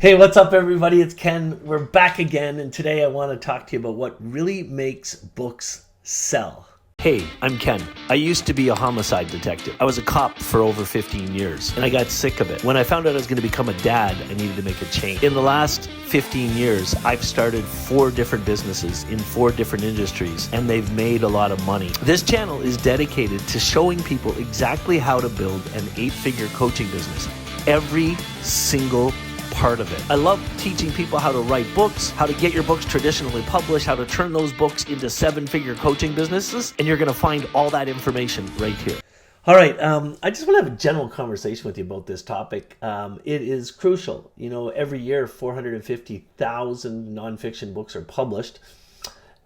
Hey, what's up, everybody? It's Ken. We're back again, and today I want to talk to you about what really makes books sell. Hey, I'm Ken. I used to be a homicide detective. I was a cop for over 15 years, and I got sick of it. When I found out I was going to become a dad, I needed to make a change. In the last 15 years, I've started 4 different businesses in 4 different industries, and they've made a lot of money. This channel is dedicated to showing people exactly how to build an 8-figure coaching business. Every single part of it. I love teaching people how to write books, how to get your books traditionally published, how to turn those books into 7-figure coaching businesses, and you're going to find all that information right here. All right, I just want to have a general conversation with you about this topic. It is crucial. You know, every year 450,000 nonfiction books are published,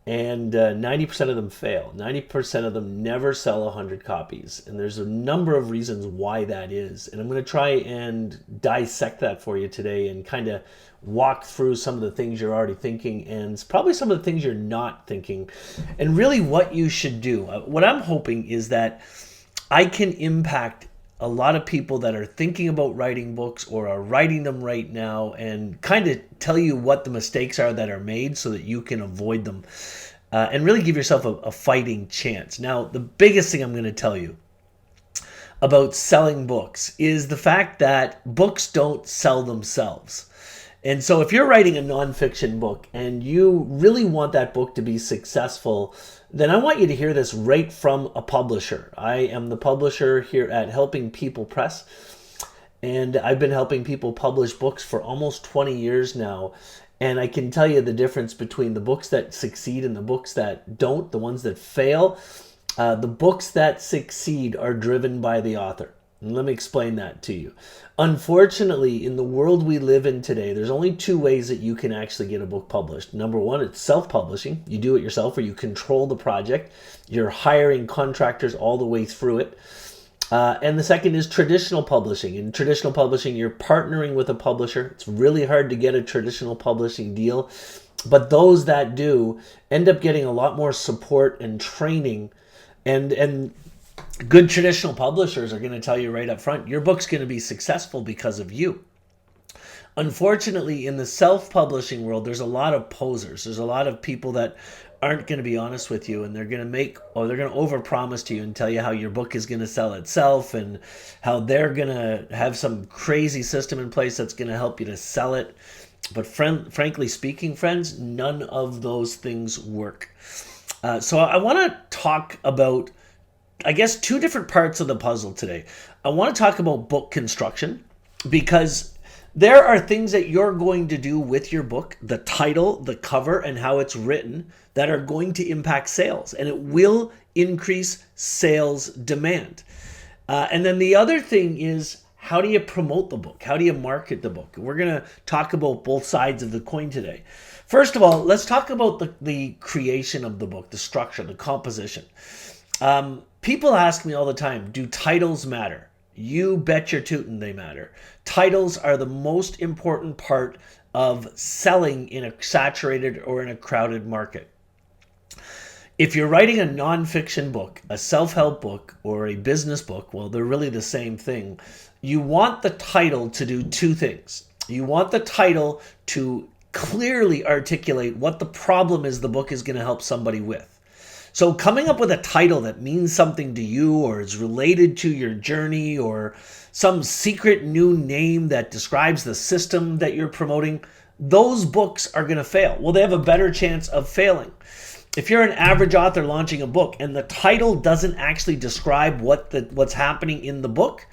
and 90% of them fail. 90% of them never sell 100 copies. And there's a number of reasons why that is. And I'm going to try and dissect that for you today and kind of walk through some of the things you're already thinking and probably some of the things you're not thinking and really what you should do. What I'm hoping is that I can impact a lot of people that are thinking about writing books or are writing them right now and kind of tell you what the mistakes are that are made so that you can avoid them and really give yourself a fighting chance. Now, the biggest thing I'm going to tell you about selling books is the fact that books don't sell themselves. And so if you're writing a nonfiction book and you really want that book to be successful, then I want you to hear this right from a publisher. I am the publisher here at Helping People Press, and I've been helping people publish books for almost 20 years now. And I can tell you the difference between the books that succeed and the books that don't, the ones that fail. The books that succeed are driven by the author. And let me explain that to you. Unfortunately, in the world we live in today, there's only 2 ways that you can actually get a book published. Number 1, it's self-publishing. You do it yourself, or you control the project. You're hiring contractors all the way through it. And the second is traditional publishing. In traditional publishing, you're partnering with a publisher. It's really hard to get a traditional publishing deal. But those that do end up getting a lot more support and training, and good traditional publishers are going to tell you right up front, your book's going to be successful because of you. Unfortunately, in the self-publishing world, there's a lot of posers. There's a lot of people that aren't going to be honest with you, and they're going to overpromise to you and tell you how your book is going to sell itself and how they're going to have some crazy system in place that's going to help you to sell it. But frankly speaking, friends, none of those things work. So I want to talk about, I guess, 2 different parts of the puzzle today. I want to talk about book construction, because there are things that you're going to do with your book, the title, the cover, and how it's written, that are going to impact sales, and it will increase sales demand. And then the other thing is, how do you promote the book? How do you market the book? We're going to talk about both sides of the coin today. First of all, let's talk about the creation of the book, the structure, the composition. People ask me all the time, do titles matter? You bet your tootin' they matter. Titles are the most important part of selling in a saturated or in a crowded market. If you're writing a nonfiction book, a self-help book, or a business book, well, they're really the same thing. You want the title to do 2 things. You want the title to clearly articulate what the problem is the book is going to help somebody with. So coming up with a title that means something to you, or is related to your journey, or some secret new name that describes the system that you're promoting, those books are going to fail. Well, they have a better chance of failing. If you're an average author launching a book and the title doesn't actually describe what's happening in the book,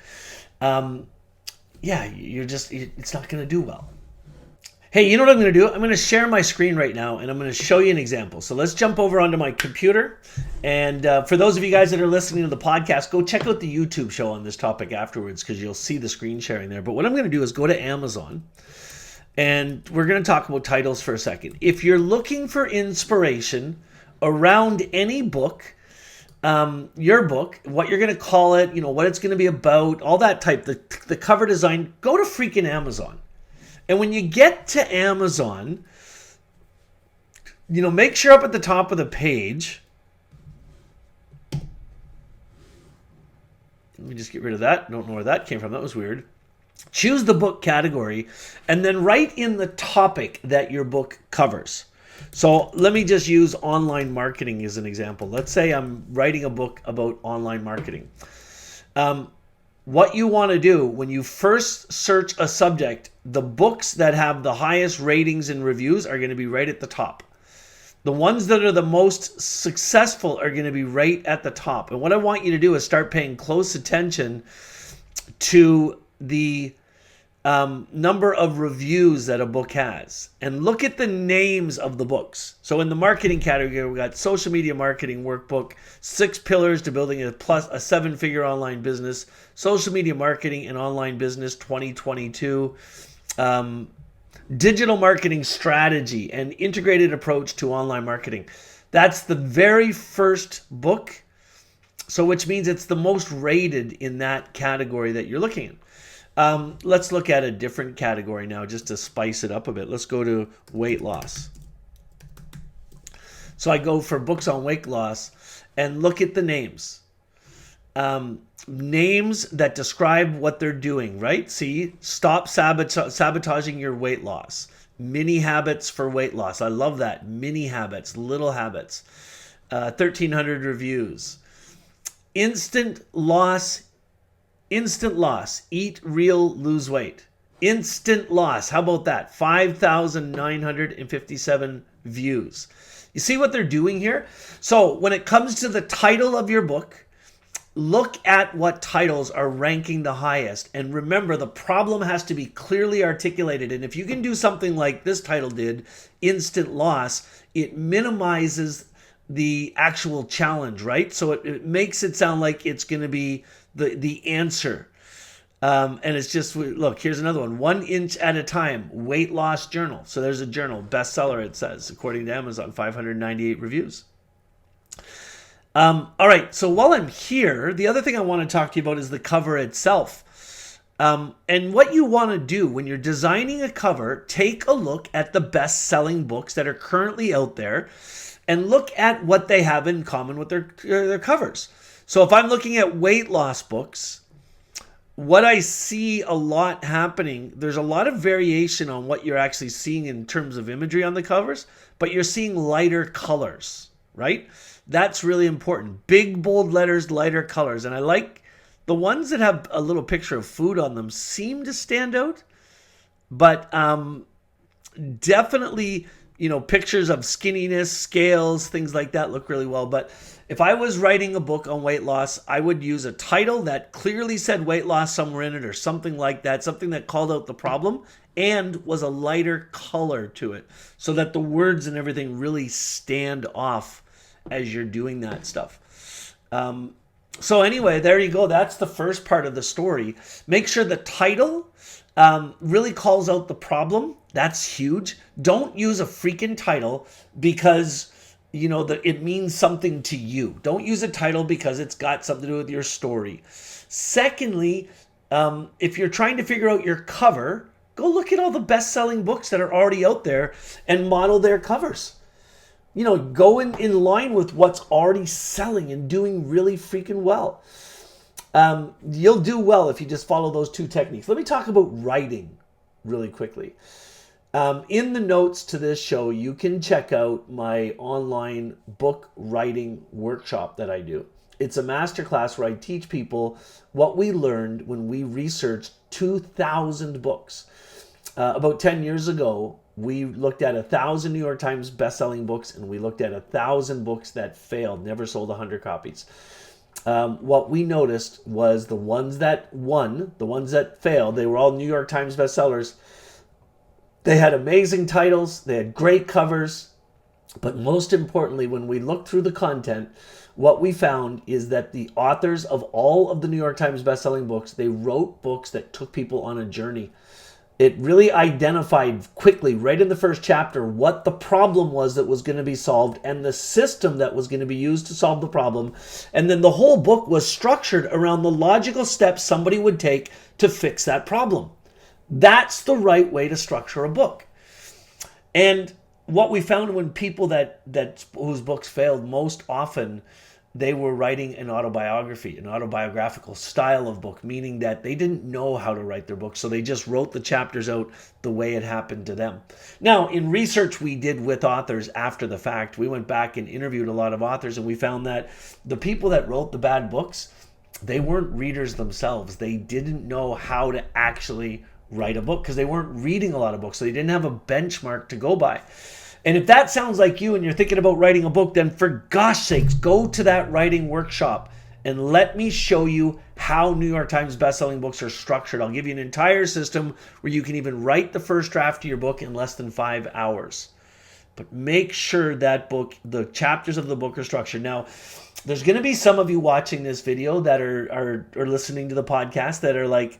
it's not going to do well. Hey, you know what I'm going to do? I'm going to share my screen right now, and I'm going to show you an example. So let's jump over onto my computer. And for those of you guys that are listening to the podcast, go check out the YouTube show on this topic afterwards, because you'll see the screen sharing there. But what I'm going to do is go to Amazon, and we're going to talk about titles for a second. If you're looking for inspiration around any book, your book, what you're going to call it, what it's going to be about, all that type, the cover design, go to freaking Amazon. And when you get to Amazon, make sure up at the top of the page, let me just get rid of that. Don't know where that came from. That was weird. choose the book category, and then write in the topic that your book covers. So let me just use online marketing as an example. Let's say I'm writing a book about online marketing. What you want to do when you first search a subject, the books that have the highest ratings and reviews are going to be right at the top. The ones that are the most successful are going to be right at the top. And what I want you to do is start paying close attention to the number of reviews that a book has, and look at the names of the books. So in the marketing category, we got social media marketing workbook, 6 pillars to building a 7-figure online business, social media marketing and online business 2022, digital marketing strategy and integrated approach to online marketing. That's the very first book. So which means it's the most rated in that category that you're looking at. Let's look at a different category now just to spice it up a bit. Let's go to weight loss. So I go for books on weight loss and look at the names. Names that describe what they're doing, right? See, stop sabotaging your weight loss. Mini habits for weight loss. I love that. Mini habits, little habits. 1,300 reviews. Instant loss. Eat real, lose weight. Instant loss. How about that? 5,957 views. You see what they're doing here? So when it comes to the title of your book, look at what titles are ranking the highest. And remember, the problem has to be clearly articulated. And if you can do something like this title did, instant loss, it minimizes the actual challenge, right? So it makes it sound like it's going to be the answer. And it's just, look, here's another one. 1 inch at a time, weight loss journal. So there's a journal, bestseller, it says, according to Amazon, 598 reviews. All right, so while I'm here, the other thing I want to talk to you about is the cover itself. And what you want to do when you're designing a cover, take a look at the best-selling books that are currently out there and look at what they have in common with their covers. So if I'm looking at weight loss books, what I see a lot happening, there's a lot of variation on what you're actually seeing in terms of imagery on the covers, but you're seeing lighter colors, right? That's really important. Big, bold letters, lighter colors. And I like the ones that have a little picture of food on them seem to stand out, but definitely, pictures of skinniness, scales, things like that look really well. But if I was writing a book on weight loss, I would use a title that clearly said weight loss somewhere in it or something like that, something that called out the problem and was a lighter color to it so that the words and everything really stand off as you're doing that stuff. So anyway, there you go. That's the first part of the story. Make sure the title really calls out the problem. That's huge. Don't use a freaking title because it means something to you. Don't use a title because it's got something to do with your story. Secondly, if you're trying to figure out your cover, go look at all the best-selling books that are already out there and model their covers. Go in line with what's already selling and doing really freaking well. You'll do well if you just follow those 2 techniques. Let me talk about writing really quickly. In the notes to this show, you can check out my online book writing workshop that I do. It's a masterclass where I teach people what we learned when we researched 2,000 books. About 10 years ago, we looked at 1,000 New York Times bestselling books, and we looked at 1,000 books that failed, never sold 100 copies. What we noticed was the ones that won, the ones that failed, they were all New York Times bestsellers. They had amazing titles, they had great covers, but most importantly, when we looked through the content, what we found is that the authors of all of the New York Times bestselling books, they wrote books that took people on a journey. It really identified quickly, right in the first chapter, what the problem was that was going to be solved and the system that was going to be used to solve the problem. And then the whole book was structured around the logical steps somebody would take to fix that problem. That's the right way to structure a book. And what we found when people whose books failed most often, they were writing an autobiography, an autobiographical style of book, meaning that they didn't know how to write their book, so they just wrote the chapters out the way it happened to them. Now, in research we did with authors after the fact, we went back and interviewed a lot of authors, and we found that the people that wrote the bad books, they weren't readers themselves. They didn't know how to actually write a book because they weren't reading a lot of books, so they didn't have a benchmark to go by. And if that sounds like you and you're thinking about writing a book, then for gosh sakes, go to that writing workshop and let me show you how New York Times bestselling books are structured. I'll give you an entire system where you can even write the first draft of your book in less than 5 hours. But make sure that book, the chapters of the book are structured. Now, there's going to be some of you watching this video that are listening to the podcast that are like,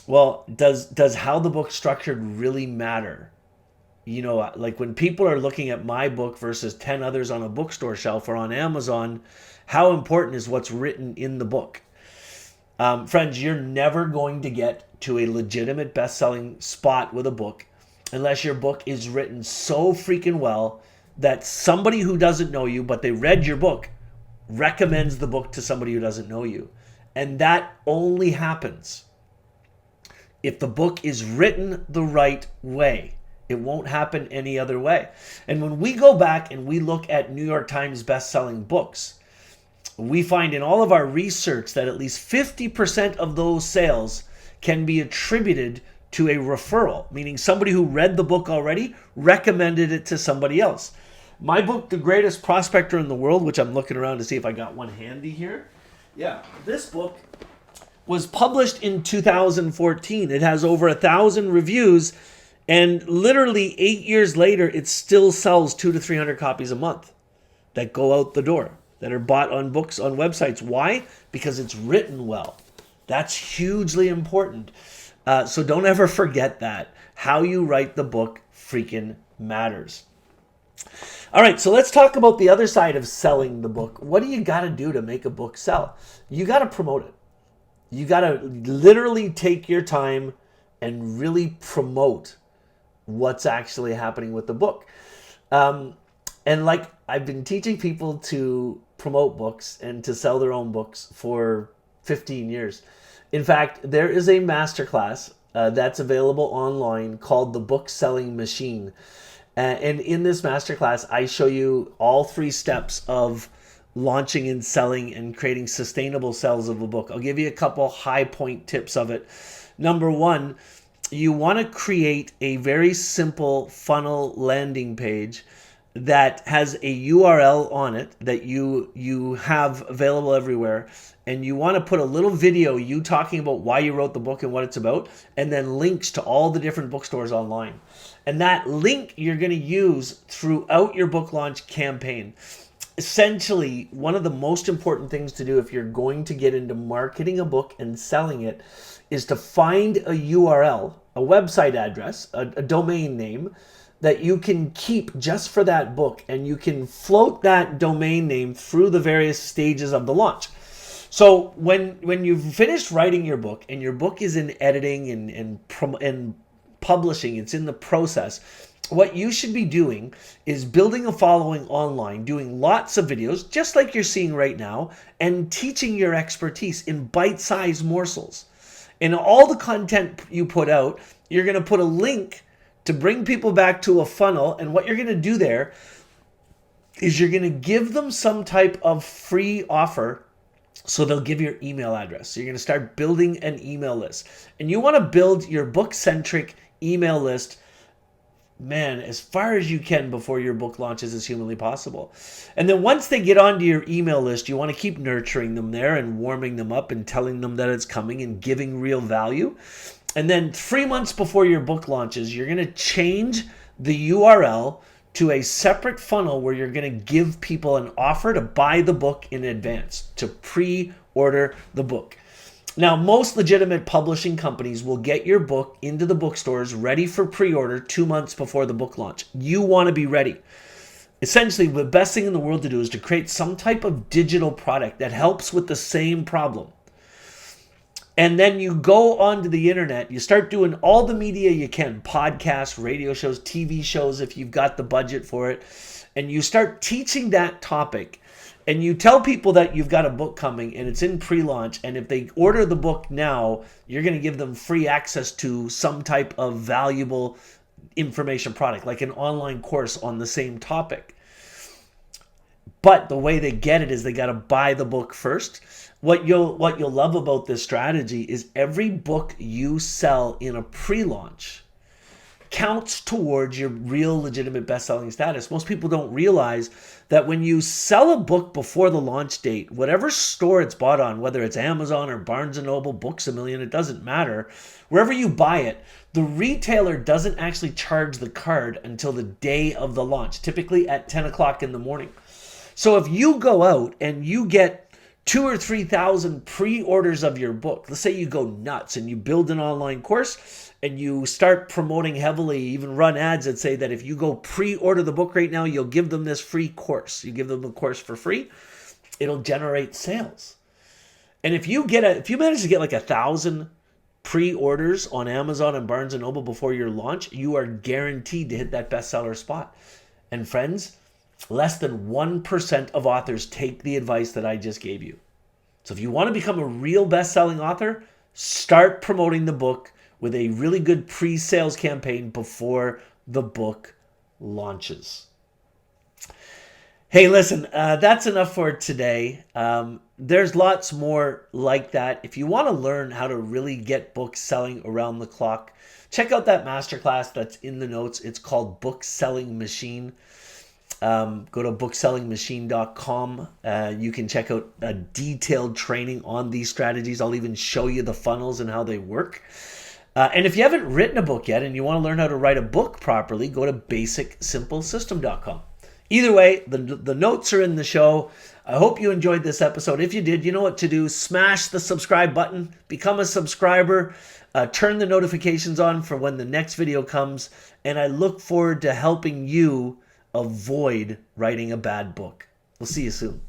well, does how the book's structured really matter? You know, like when people are looking at my book versus 10 others on a bookstore shelf or on Amazon, how important is what's written in the book? Friends, you're never going to get to a legitimate best-selling spot with a book unless your book is written so freaking well that somebody who doesn't know you, but they read your book, recommends the book to somebody who doesn't know you. And that only happens if the book is written the right way. It won't happen any other way. And when we go back and we look at New York Times best-selling books, we find in all of our research that at least 50% of those sales can be attributed to a referral, meaning somebody who read the book already recommended it to somebody else. My book, The Greatest Prospector in the World, which I'm looking around to see if I got one handy here. Yeah, this book was published in 2014. It has over 1,000 reviews. And literally 8 years later, it still sells 200 to 300 copies a month that go out the door, that are bought on books, on websites. Why? Because it's written well. That's hugely important. So don't ever forget that. How you write the book freaking matters. All right, so let's talk about the other side of selling the book. What do you got to do to make a book sell? You got to promote it. You got to literally take your time and really promote what's actually happening with the book. And like I've been teaching people to promote books and to sell their own books for 15 years. In fact, there is a masterclass that's available online called The Book Selling Machine. And in this masterclass, I show you all 3 steps of launching and selling and creating sustainable sales of a book. I'll give you a couple high point tips of it. Number 1, you want to create a very simple funnel landing page that has a URL on it that you have available everywhere. And you want to put a little video, you talking about why you wrote the book and what it's about, and then links to all the different bookstores online. And that link you're going to use throughout your book launch campaign. Essentially, one of the most important things to do if you're going to get into marketing a book and selling it is to find a URL, a website address, a domain name that you can keep just for that book, and you can float that domain name through the various stages of the launch. So when you've finished writing your book and your book is in editing and publishing, it's in the process, what you should be doing is building a following online, doing lots of videos, just like you're seeing right now, and teaching your expertise in bite-sized morsels. In all the content you put out, you're going to put a link to bring people back to a funnel. And what you're going to do there is you're going to give them some type of free offer so they'll give your email address. So you're going to start building an email list. And you want to build your book-centric email list, man, as far as you can before your book launches as humanly possible. And then once they get onto your email list, you want to keep nurturing them there and warming them up and telling them that it's coming and giving real value. And then 3 months before your book launches, you're going to change the URL to a separate funnel where you're going to give people an offer to buy the book in advance, to pre-order the book. Now, most legitimate publishing companies will get your book into the bookstores ready for pre-order 2 months before the book launch. You want to be ready. Essentially, the best thing in the world to do is to create some type of digital product that helps with the same problem. And then you go onto the internet, you start doing all the media you can, podcasts, radio shows, TV shows, if you've got the budget for it, and you start teaching that topic. and you tell people that you've got a book coming and it's in pre-launch, and if they order the book now, you're going to give them free access to some type of valuable information product, like an online course on the same topic. But the way they get it is they got to buy the book first. What you'll love about this strategy is every book you sell in a pre-launch counts towards your real legitimate best-selling status. Most people don't realize that when you sell a book before the launch date, whatever store it's bought on, whether it's Amazon or Barnes & Noble, Books A Million, it doesn't matter. Wherever you buy it, the retailer doesn't actually charge the card until the day of the launch, typically at 10 o'clock in the morning. So if you go out and you get 2,000 or 3,000 pre-orders of your book, let's say you go nuts and you build an online course and you start promoting heavily, even run ads that say that if you go pre-order the book right now, you'll give them this free course. You give them the course for free, it'll generate sales. And if you manage to get like 1,000 pre-orders on Amazon and Barnes & Noble before your launch, you are guaranteed to hit that bestseller spot. And friends, less than 1% of authors take the advice that I just gave you. So if you want to become a real best-selling author, start promoting the book with a really good pre-sales campaign before the book launches. Hey, listen, that's enough for today. There's lots more like that. If you want to learn how to really get books selling around the clock, check out that masterclass that's in the notes. It's called Book Selling Machine. Go to booksellingmachine.com. You can check out a detailed training on these strategies. I'll even show you the funnels and how they work. And if you haven't written a book yet and you want to learn how to write a book properly, go to basicsimplesystem.com. Either way, the notes are in the show. I hope you enjoyed this episode. If you did, you know what to do. Smash the subscribe button. Become a subscriber. Turn the notifications on for when the next video comes. And I look forward to helping you avoid writing a bad book. We'll see you soon.